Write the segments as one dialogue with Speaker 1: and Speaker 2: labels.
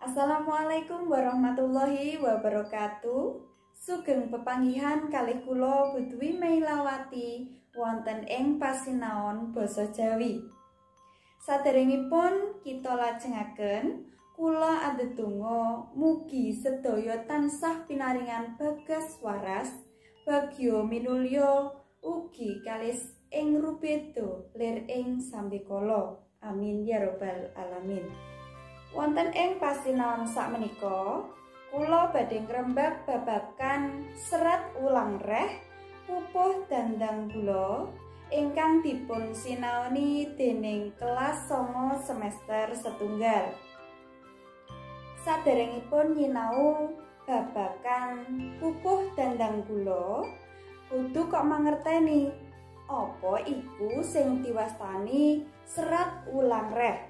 Speaker 1: Assalamualaikum warahmatullahi wabarakatuh. Sugeng pepanggihan kalih kula Bu Dwi Meilawati wonten ing pasinaon basa Jawi. Saderengipun kita lajengaken kula andedonga mugi sedaya tansah pinaringan bagas waras, bagya minulya ugi kalis ing rubeda lir ing sambekala. Amin ya rabbal alamin. Wonten ing pasinaon sakmenika kula badhe ngrembak babagan serat ulang reh pupuh dandang gula ingkang dipun sinaoni dening kelas 9 semester setunggal. Saderengipun nyinau babagan pupuh dandang gula kudu kok mangerteni apa iku sing diwastani serat ulang reh.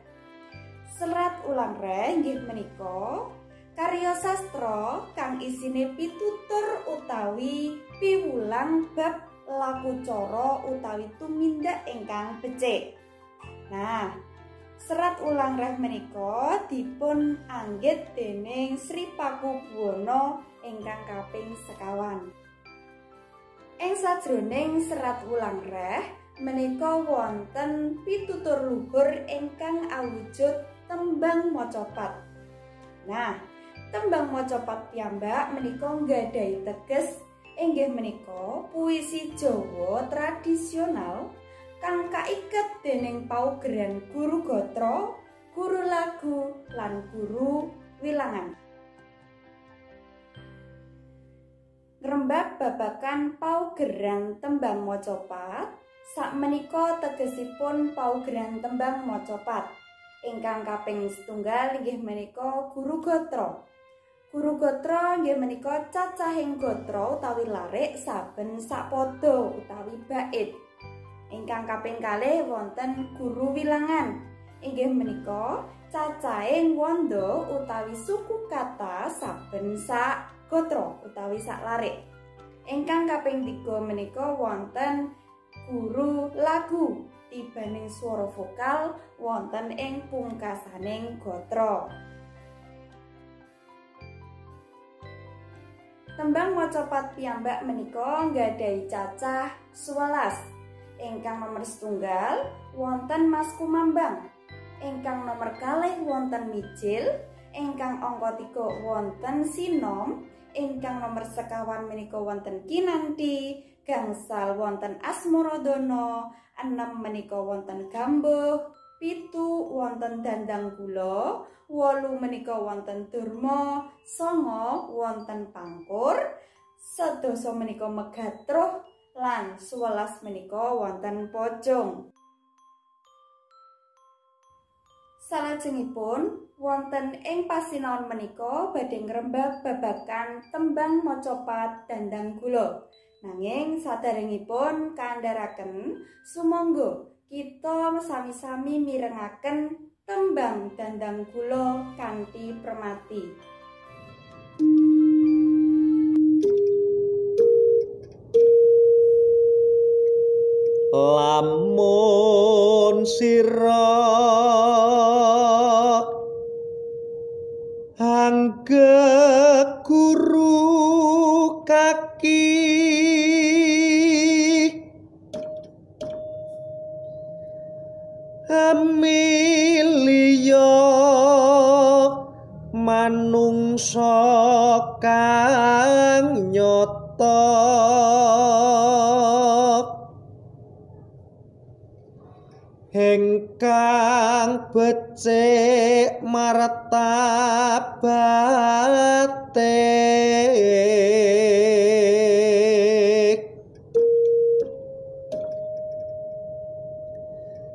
Speaker 1: Serat ulang reh inggih menika karya sastra kang isine pitutur utawi piwulang bab laku cara utawi tumindak ingkang becik. Nah, serat ulang reh menika dipun anggit dening Sri Pakubuwana ingkang kaping 1. Ing sajroning serat ulang reh menika wonten pitutur luhur ingkang awujud tembang macapat. Nah, tembang macapat piyambak menika nggadhahi teges inggih menika puisi Jawa tradisional kang kaiket dening paugeran guru gatra, guru lagu lan guru wilangan. Ngrembak babagan paugeran tembang macapat sakmenika tegesipun paugeran tembang macapat ingkang kaping 1 inggih menika guru gatra. Guru gatra inggih menika cacahing gatra utawi larik saben sapada utawi bait. Ingkang kaping 2 wonten guru wilangan. Inggih menika cacahing wanda utawi suku kata saben sak gatra utawi sak larik. Ingkang kaping 3 menika wonten guru lagu. Tibaning swara vokal wonten ing pungkasaning gatra. Tembang macapat piyambak menika nggadhahi cacah 11. Ingkang nomor 1 wonten Mas Kumambang. Ingkang nomor 2 wonten Mijil. Ingkang angka 3 wonten Sinom. Ingkang nomor 1 menika wonten Kinanti. Gangsal wonten Asmaradana, 6 menika wonten Gambuh, 7 wonten Dandang Gula, 8 menika wonten Durma, 9 wonten Pangkur, 11 menika Megatruh lan 11 menika wonten Pocong. Salajengipun wonten ing pasinaon menika badhe ngrembak babagan tembang macapat Dandang Gula. Nanging saderengipun kandharaken sumangga kita sami-sami mirengaken tembang Dandang Gula kanthi permati.
Speaker 2: Lamun sira anggek guru kaki amilya manungsa kang nyata ingkang becik martabatik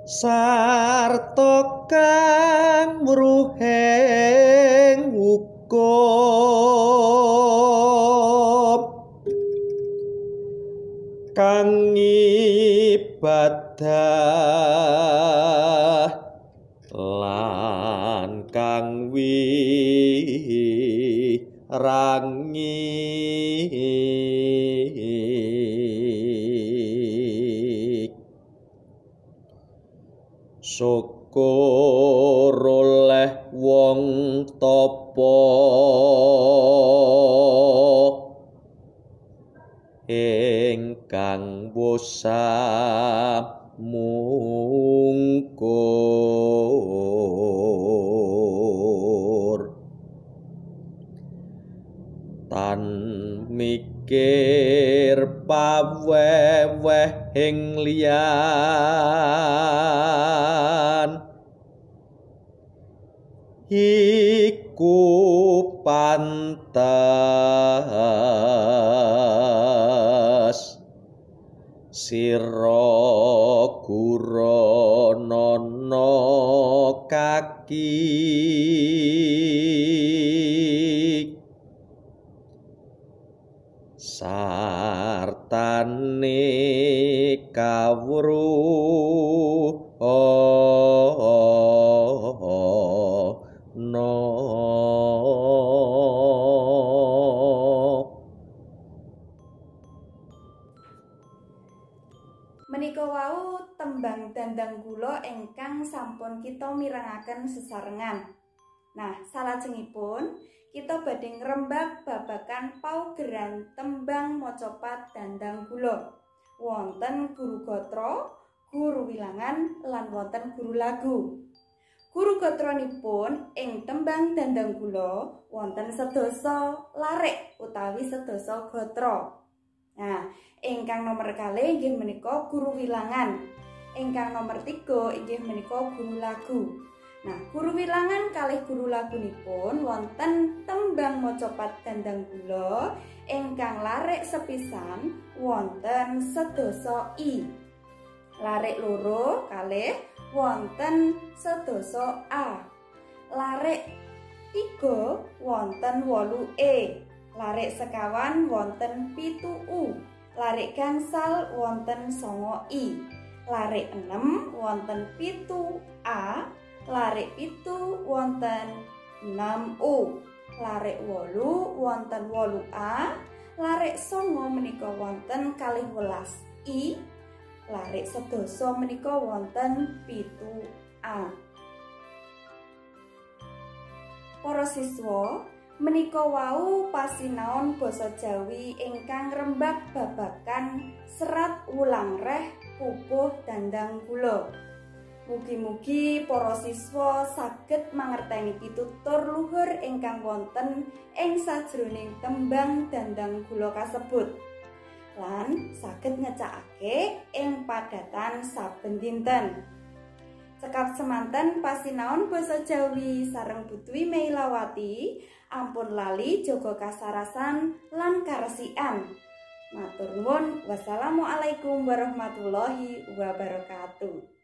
Speaker 2: sarta kang mruheng hukum kang ibadah lan kang wirangi syukur syukur oleh wong tapa ingkang mungkur tan mikir paweweh ing liyan iku pantes sira guranana kaki sartane kawruhana
Speaker 1: Menika wau tembang dandang kula ingkang sampun kita mirengaken sesarengan. Nah, salajengipun kita badhe ngrembak babagan paugeran tembang macapat dandang kula. Wonten guru gatra, guru wilangan lan wonten guru lagu. Guru gatranipun ing tembang dandang kula wonten sedasa larek utawi sedasa gatra. Nah, ingkang nomor kalih inggih menika guru wilangan. Ingkang nomor 3 inggih menika guru lagu. Nah, guru wilangan kalih guru lagunipun wonten tembang macapat dandang kula ingkang larek sepisan wonten sedasa I. Larek loro kalih wonten sedasa A. Larek 3 wonten 8 E. Larek sekawan wonten 7 U. Larek gangsal wonten 9 I. Larek 6 wonten 7 A. Larek 7 wonten 6 U. Larek 8 wonten 8 A. Larek 9 menika wonten 12 I. Larek sedasa menika wonten 7 A. Para siswa, menika wau pasinaon basa Jawi ingkang rembag babagan serat wulang reh pupuh dandang kula. Mugi-mugi para siswa saged mangerteni pitutur luhur ingkang wonten ing sajroning tembang dandang kula kasebut. Lan saged ngecakake ing padatan saben dinten. Cekap semanten pasinaon basa Jawi sareng Bu Dwi Meilawati. Ampun lali jaga kasarasan lan karesikan. Matur nuwun. Wassalamualaikum warahmatullahi wabarakatuh.